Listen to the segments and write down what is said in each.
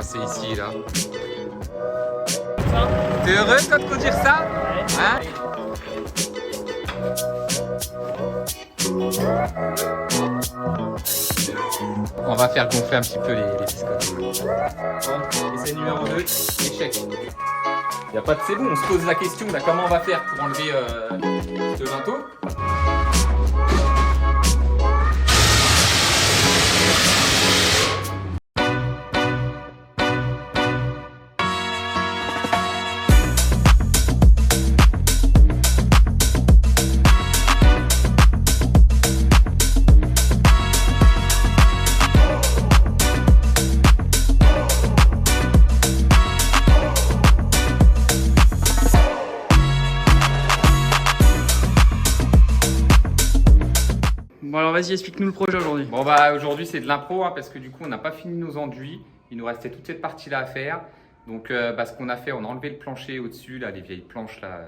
passer ici là. T'es heureux toi de conduire ça? Hein? On va faire gonfler un petit peu les biscottes. Bon, essai numéro 2, échec. Y a pas de c'est bon, on se pose la question là, comment on va faire pour enlever ce linteau. Bon alors vas-y, explique-nous le projet aujourd'hui. Bon bah aujourd'hui c'est de l'impro hein, parce que du coup on n'a pas fini nos enduits. Il nous restait toute cette partie là à faire. Donc ce qu'on a fait, on a enlevé le plancher au-dessus, là, les vieilles planches là,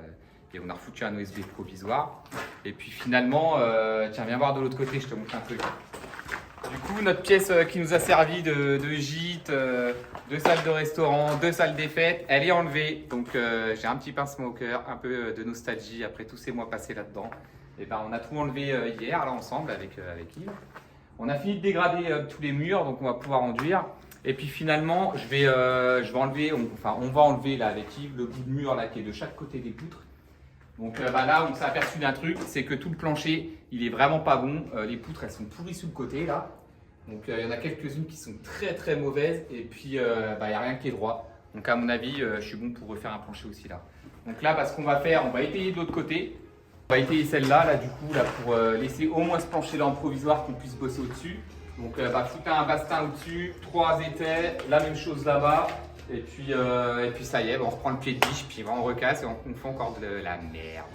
et on a refoutu un OSB provisoire. Et puis finalement, tiens viens voir de l'autre côté, je te montre un truc. Du coup notre pièce qui nous a servi de gîte, de salle de restaurant, de salle des fêtes, elle est enlevée. Donc j'ai un petit pincement au cœur, un peu de nostalgie après tous ces mois passés là-dedans. Et ben, on a tout enlevé hier là ensemble avec Yves. On a fini de dégrader tous les murs, donc on va pouvoir enduire. Et puis finalement, je vais enlever, on va enlever là avec Yves le bout de mur là qui est de chaque côté des poutres. Donc là, on s'est aperçu d'un truc, c'est que tout le plancher, il est vraiment pas bon. Les poutres, elles sont pourries sur le côté là. Donc il y en a quelques-unes qui sont très très mauvaises. Et puis il n'y a rien qui est droit. Donc à mon avis, je suis bon pour refaire un plancher aussi là. Donc là, ce qu'on va faire, on va étayer de l'autre côté. On va étayer celle-là, là, du coup, là, pour laisser au moins ce plancher-là en provisoire qu'on puisse bosser au-dessus. Donc, foutre un bastin au-dessus, 3 étais, la même chose là-bas. Et puis ça y est, on reprend le pied de biche, puis on recasse et on fait encore de la merde.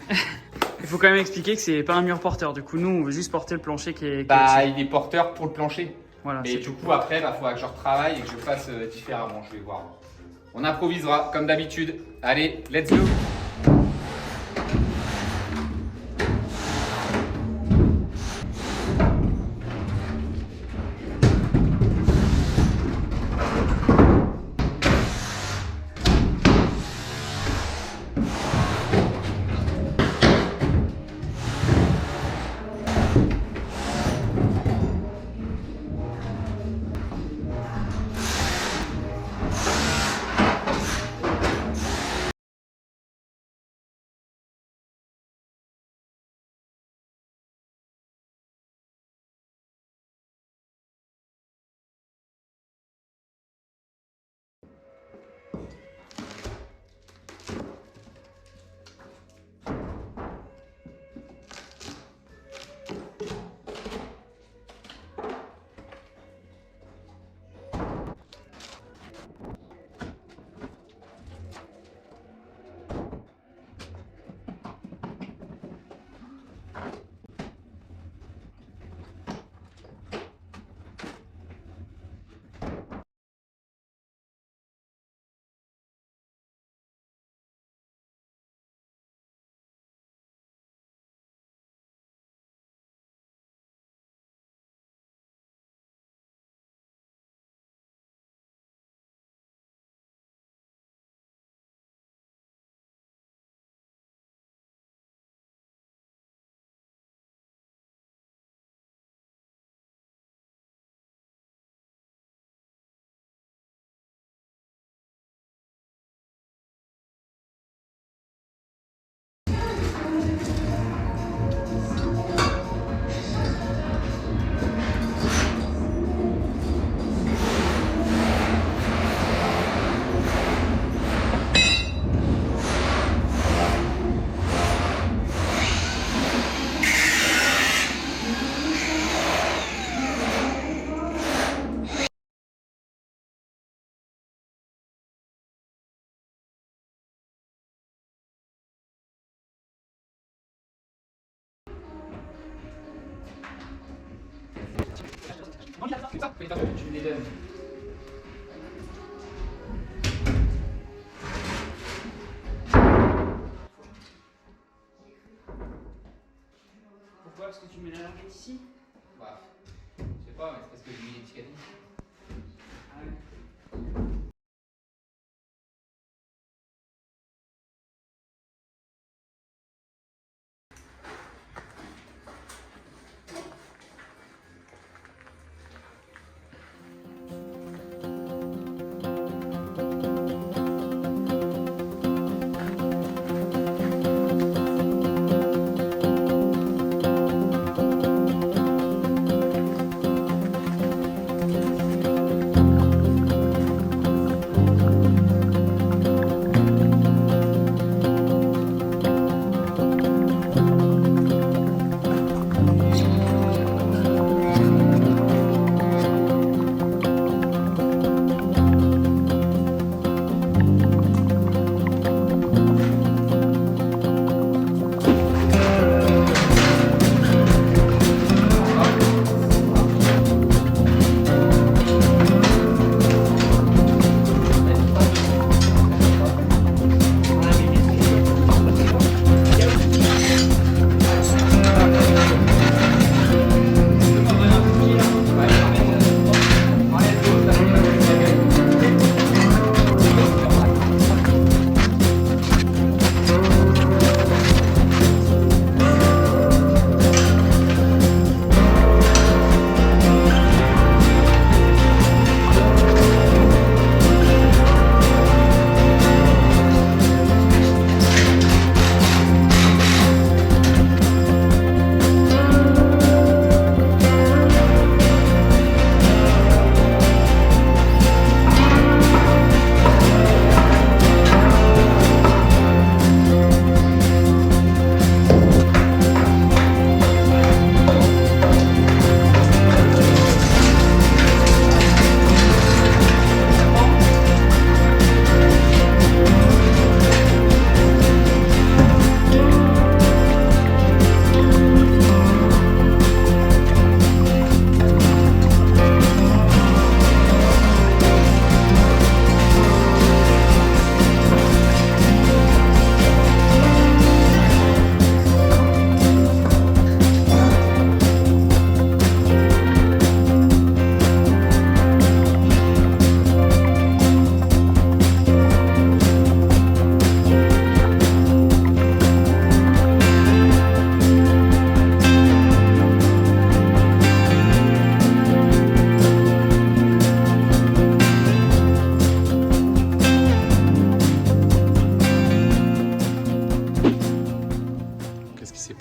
Il faut quand même expliquer que c'est pas un mur porteur. Du coup, nous, on veut juste porter le plancher qui est. Il est porteur pour le plancher. Voilà. Mais du coup, après, il faudra que je retravaille et que je fasse différemment. Je vais voir. On improvisera comme d'habitude. Allez, let's go! Tu me les donnes. Pourquoi? Parce que tu mets la languette ici? Je sais pas, mais c'est parce que j'ai mis l'étiquette. Ah ouais.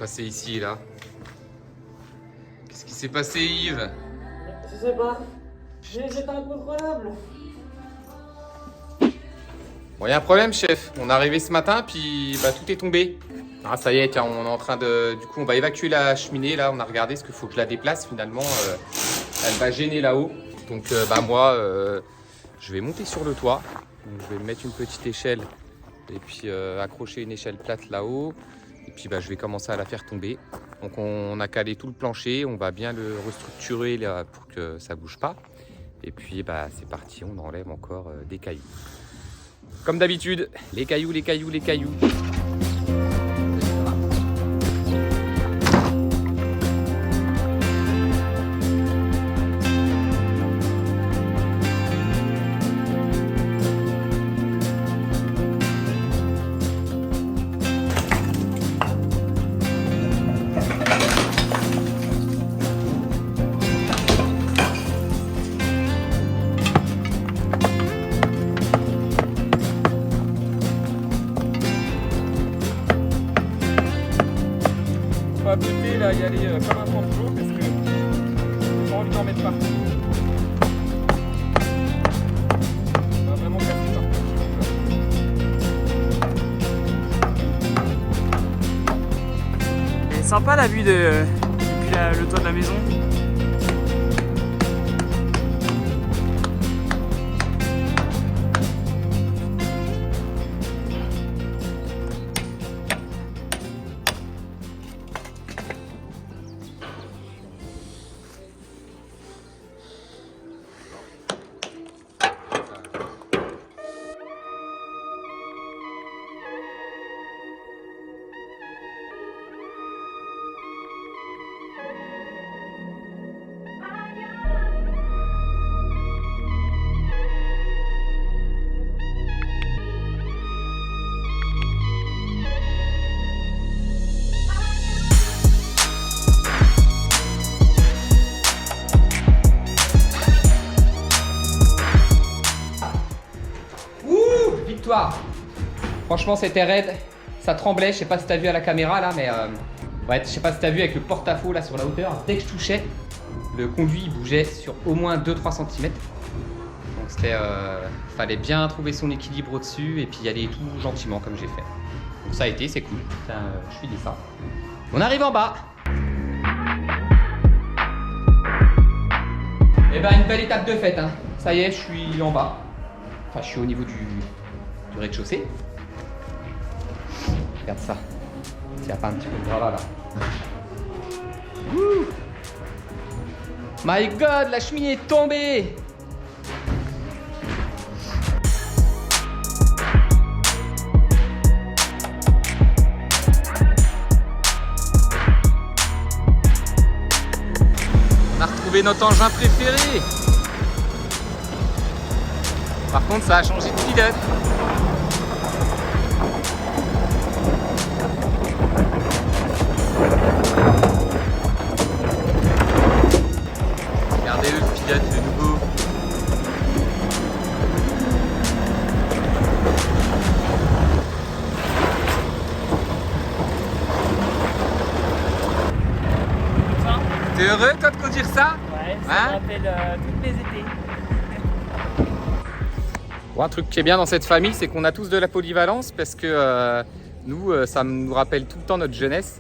passé ici là? Qu'est-ce qui s'est passé, Yves? Je sais pas. C'est incontrôlable. Bon, y a un problème, chef. On est arrivé ce matin, puis bah, tout est tombé. Ah, ça y est, tiens, on est en train de... Du coup, on va évacuer la cheminée, là. On a regardé ce qu'il faut que je la déplace, finalement. Elle va gêner là-haut. Donc, bah, moi, je vais monter sur le toit. Donc, je vais mettre une petite échelle et puis accrocher une échelle plate là-haut. Et puis, bah, je vais commencer à la faire tomber. Donc, on a calé tout le plancher. On va bien le restructurer là, pour que ça bouge pas. Et puis, bah, c'est parti. On enlève encore des cailloux. Comme d'habitude, les cailloux, les cailloux, les cailloux. Pas buter là, y aller comme un complot parce que j'ai pas envie d'en mettre partout. On va vraiment casser partout. C'est sympa la vue depuis le toit de la maison. Victoire. Franchement, c'était raide. Ça tremblait. Je sais pas si t'as vu à la caméra là, mais ouais, je sais pas si t'as vu avec le porte-à-faux là sur la hauteur. Dès que je touchais, le conduit il bougeait sur au moins 2-3 cm. Donc c'était, fallait bien trouver son équilibre au-dessus et puis y aller tout gentiment comme j'ai fait. Donc ça a été, c'est cool. Tiens, je finis ça. On arrive en bas. Et ben une belle étape de fête. Hein. Ça y est, je suis en bas. Enfin, je suis au niveau du rez-de-chaussée. Regarde ça. S'il n'y a pas un petit peu de gravats là. Wouh! My God, la cheminée est tombée! On a retrouvé notre engin préféré. Par contre, ça a changé de pilote. Regardez le pilote de nouveau. T'es heureux toi de conduire ça? Ouais, ça hein? me rappelle tous mes étés. Bon, un truc qui est bien dans cette famille, c'est qu'on a tous de la polyvalence parce que nous, ça nous rappelle tout le temps notre jeunesse.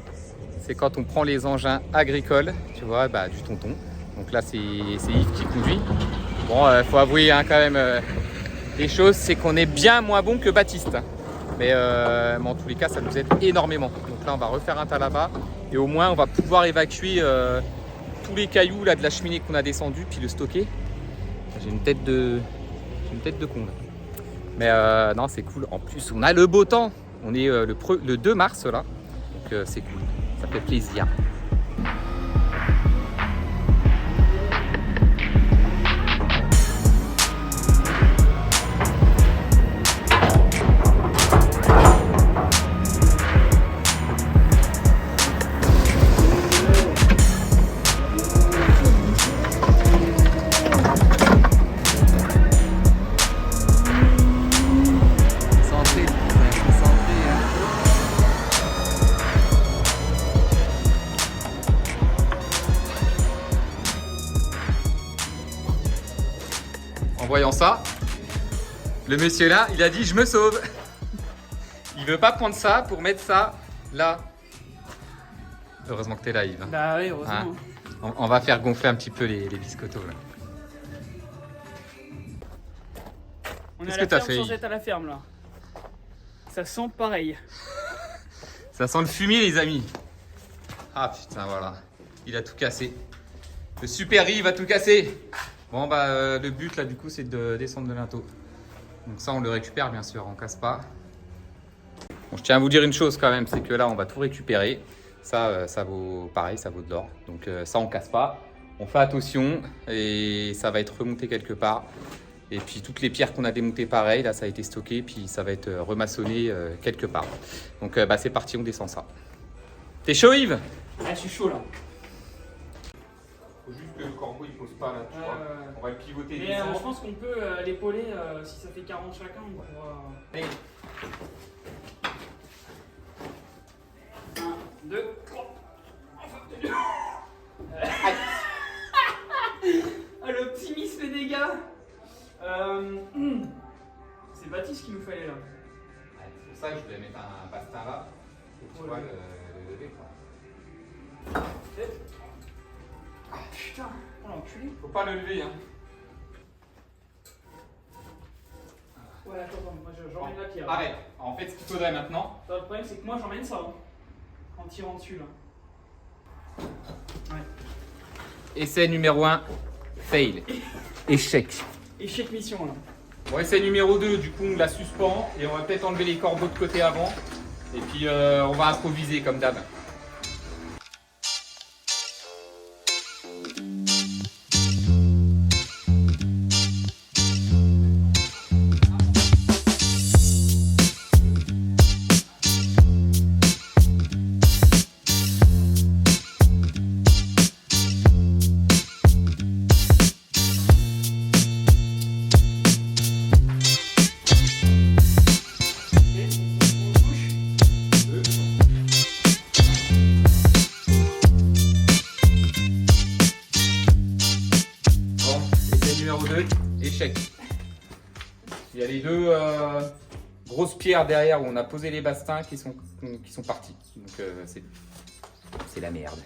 C'est quand on prend les engins agricoles, tu vois, bah, du tonton. Donc là, c'est Yves qui conduit. Bon, faut avouer hein, quand même les choses, c'est qu'on est bien moins bon que Baptiste. Mais en tous les cas, ça nous aide énormément. Donc là, on va refaire un tas là-bas et au moins, on va pouvoir évacuer tous les cailloux là, de la cheminée qu'on a descendu puis le stocker. J'ai une tête de con là. Mais non, c'est cool. En plus, on a le beau temps. On est le 2 mars là. Donc c'est cool. Ça fait plaisir. Le monsieur là, il a dit je me sauve. Il veut pas prendre ça pour mettre ça là. Heureusement que t'es là, Yves. Bah oui, heureusement. Hein, on va faire gonfler un petit peu les biscottos là. On est Qu'est-ce à la que t'as ferme fait, sans Yves? être à la ferme là. Ça sent pareil. Ça sent le fumier, les amis. Ah putain, voilà. Il a tout cassé. Le super Yves a tout cassé. Bon bah le but là du coup c'est de descendre de linteau. Donc ça on le récupère bien sûr, on casse pas. Bon, je tiens à vous dire une chose quand même, c'est que là on va tout récupérer. Ça, ça vaut pareil, ça vaut de l'or. Donc ça on casse pas. On fait attention et ça va être remonté quelque part. Et puis toutes les pierres qu'on a démontées pareil, là ça a été stocké, puis ça va être remaçonné quelque part. Donc bah, c'est parti, on descend ça. T'es chaud Yves? Ah, je suis chaud là. Faut juste que le corbeau il pose pas là, tu vois. On va le pivoter. Mais je pense qu'on peut l'épauler si ça fait 40 chacun. On pourra... Allez. 1, 2, 3. Ah, l'optimisme des gars. C'est Baptiste qu'il nous fallait là. Ouais, c'est pour ça que je voulais mettre un bastin là. Pour pouvoir le lever quoi. Ah, putain, oh l'enculé. Faut pas le lever hein. Ouais, attends, moi j'emmène la pierre. Arrête. En fait ce qu'il faudrait maintenant. Le problème c'est que moi j'emmène ça hein, en tirant dessus là. Ouais. Essai numéro 1, fail. Échec. Échec mission là. Bon, essai numéro 2, du coup on la suspend et on va peut-être enlever les corbeaux de côté avant. Et puis on va improviser comme d'hab. Échec. Il y a les deux grosses pierres derrière où on a posé les bastins qui sont partis. Donc c'est la merde.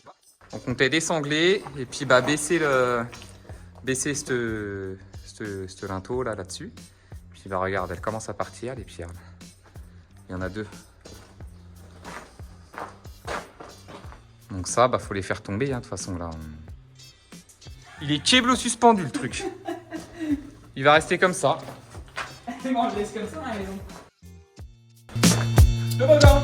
Donc on comptait désangler et puis bah, baisser ce linteau là-dessus. Puis bah, regarde, elle commence à partir les pierres. Là. Il y en a deux. Donc ça, bah faut les faire tomber hein, de toute façon là. Il est kéblo suspendu le truc. Il va rester comme ça. C'est bon, je laisse comme ça à la maison. Le bobin.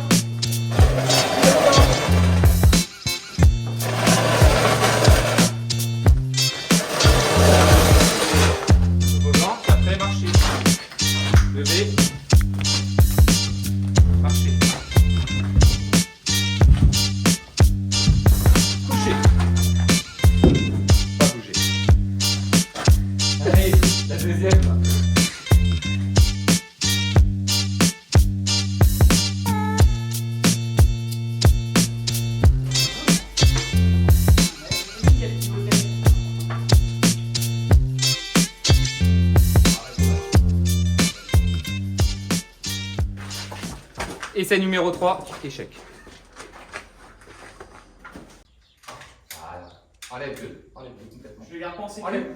Le bobin, après marcher. Lever. Marcher. Coucher. Pas bouger. Allez, la deuxième. Essai numéro 3, échec. Voilà. Enlève-le complètement. Je vais garder penser. Enlève.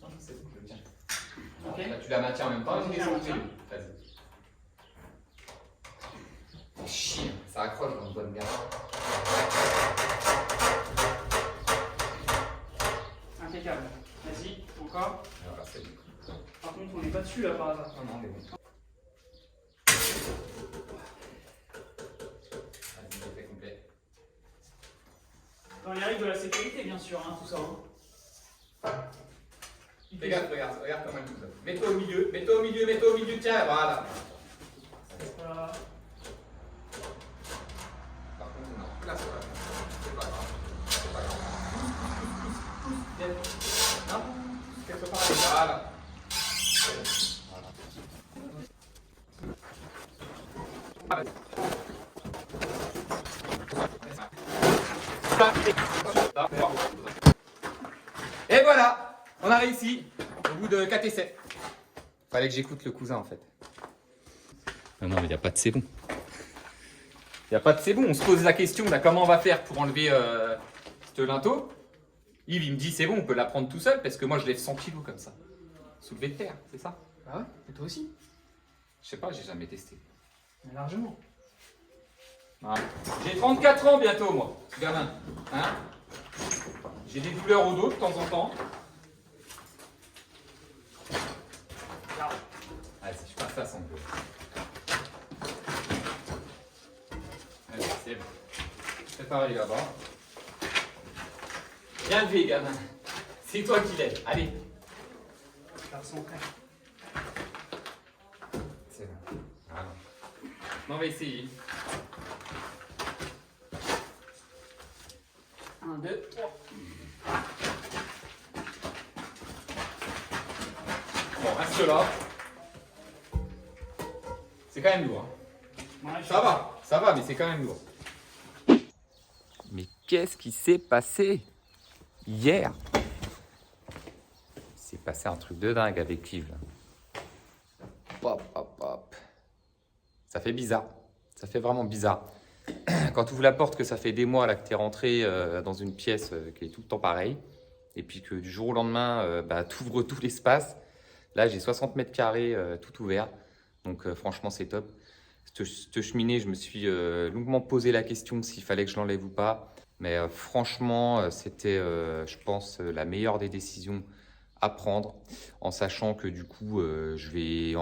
Non, c'est bon, je le tiens. Ok. Là, tu la maintiens en même temps. Ouais, je maintiens. Vas-y. Chien, ça accroche dans une bonne merde. Impeccable. Vas-y, encore. Voilà, c'est bon. Par contre, on n'est pas dessus là par hasard. Non, mais bon. Vas-y, c'est complet. Dans les règles de la sécurité, bien sûr, hein, tout ça. Hein. Regarde comment elle pousse. Mets-toi au milieu, tiens, voilà. Voilà. Par contre, non. Là, c'est pas grave. C'est pas grave. Non, quelque part, voilà. Et voilà. On a réussi au bout de 4 essais. Fallait que j'écoute le cousin en fait. Non, mais il n'y a pas de c'est bon. Il n'y a pas de c'est bon. On se pose la question de comment on va faire pour enlever ce linteau. Yves, il me dit c'est bon, on peut la prendre tout seul parce que moi je lève 100 kg comme ça. Soulevé de terre, c'est ça? Ah ouais? Et toi aussi? Je sais pas, j'ai jamais testé. Mais largement. Ouais. J'ai 34 ans bientôt, moi, ce gamin. Hein, j'ai des douleurs au dos de temps en temps. Allez, je passe ça sans bleu. Allez, c'est bon. C'est pareil là-bas. Bien levé, gamin. C'est toi qui lèves. Allez. Faire son frère. C'est bon. Voilà. On va essayer. 1, 2, 3. Bon, reste là. C'est quand même lourd. Hein. Ouais, Ça va, mais c'est quand même lourd. Mais qu'est-ce qui s'est passé hier? Il s'est passé un truc de dingue avec Yves. Là. Hop, hop, hop. Ça fait bizarre. Ça fait vraiment bizarre. Quand tu ouvres la porte, que ça fait des mois là, que tu es rentré dans une pièce qui est tout le temps pareille, et puis que du jour au lendemain, tu ouvres tout l'espace. Là, j'ai 60 mètres carrés tout ouvert. Donc franchement, c'est top. Cette cheminée, je me suis longuement posé la question s'il fallait que je l'enlève ou pas. Mais franchement, c'était, je pense, la meilleure des décisions à prendre, en sachant que du coup, je vais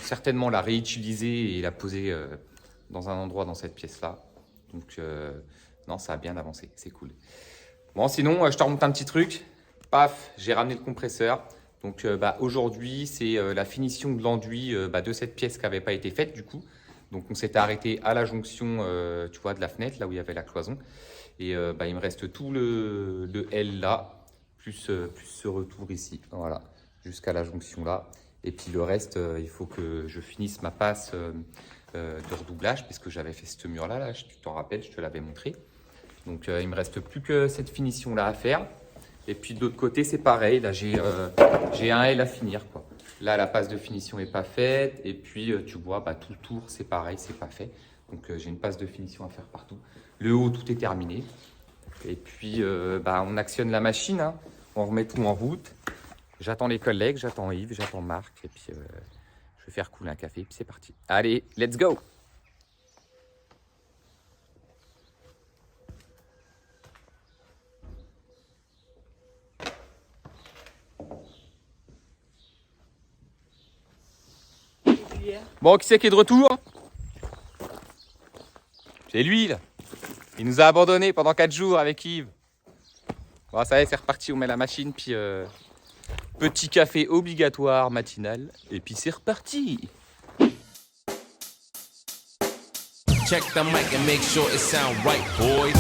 certainement la réutiliser et la poser dans un endroit dans cette pièce-là. Donc, non, ça a bien avancé, c'est cool. Bon, sinon, je te remonte un petit truc. Paf, j'ai ramené le compresseur. Donc, aujourd'hui, c'est la finition de l'enduit de cette pièce qui n'avait pas été faite, du coup. Donc, on s'était arrêté à la jonction, tu vois, de la fenêtre, là où il y avait la cloison. Et il me reste tout le L là, plus ce retour ici, voilà, jusqu'à la jonction là. Et puis le reste, il faut que je finisse ma passe de redoublage, parce que j'avais fait ce mur-là, là, tu t'en rappelles, je te l'avais montré. Donc il me reste plus que cette finition-là à faire. Et puis de l'autre côté, c'est pareil, là j'ai un L à finir, quoi. Là, la passe de finition n'est pas faite. Et puis, tu vois, tout le tour, c'est pareil, c'est pas fait. Donc, j'ai une passe de finition à faire partout. Le haut, tout est terminé. Et puis, on actionne la machine. Hein. On remet tout en route. J'attends les collègues, j'attends Yves, j'attends Marc. Et puis, je vais faire couler un café. Et puis, c'est parti. Allez, let's go! Bon, qui c'est qui est de retour? C'est lui, là. Il nous a abandonnés pendant 4 jours avec Yves. Bon, ça y est, c'est reparti. On met la machine, puis petit café obligatoire matinal. Et puis c'est reparti. Check the mic and make sure it sound right, boys.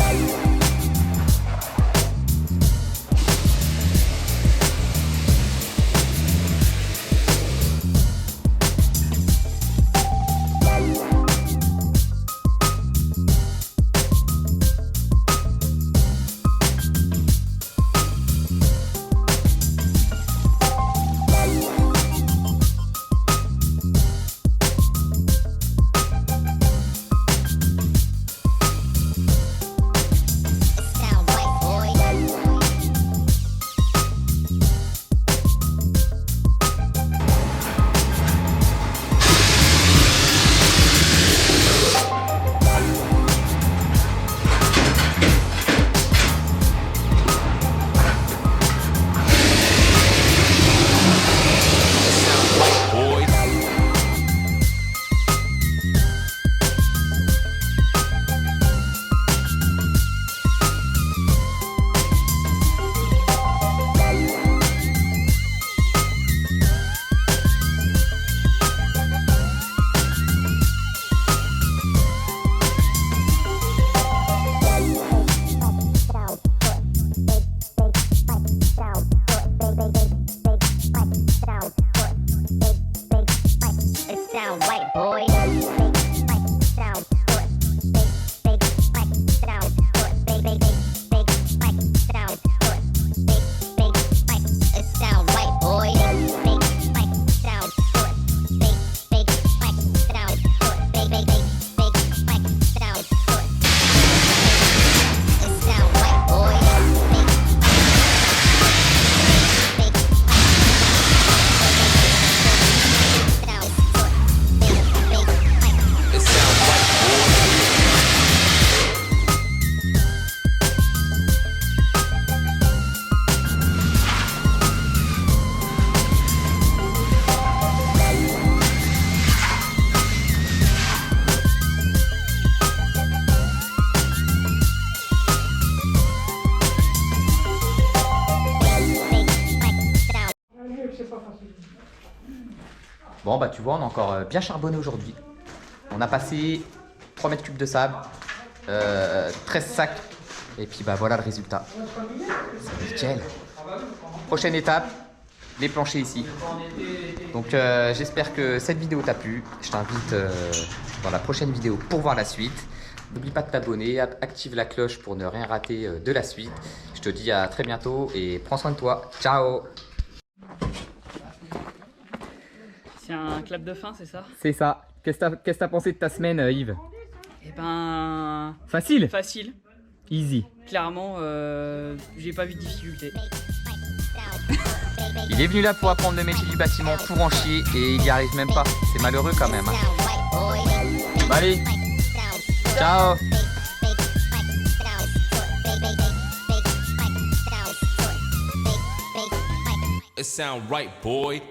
It sound Bon, bah tu vois, on a encore bien charbonné aujourd'hui. On a passé 3 mètres cubes de sable, 13 sacs, et puis bah voilà le résultat. C'est nickel. Prochaine étape, les planchers ici. Donc j'espère que cette vidéo t'a plu. Je t'invite dans la prochaine vidéo pour voir la suite. N'oublie pas de t'abonner, active la cloche pour ne rien rater de la suite. Je te dis à très bientôt et prends soin de toi. Ciao! C'est un clap de fin, c'est ça? C'est ça. Qu'est-ce que t'as pensé de ta semaine, Yves? Eh ben... Facile? Facile. Easy. Clairement, j'ai pas vu de difficulté. Il est venu là pour apprendre le métier du bâtiment pour en chier et il y arrive même pas. C'est malheureux quand même. Hein. Allez, ciao. It sound right, boy.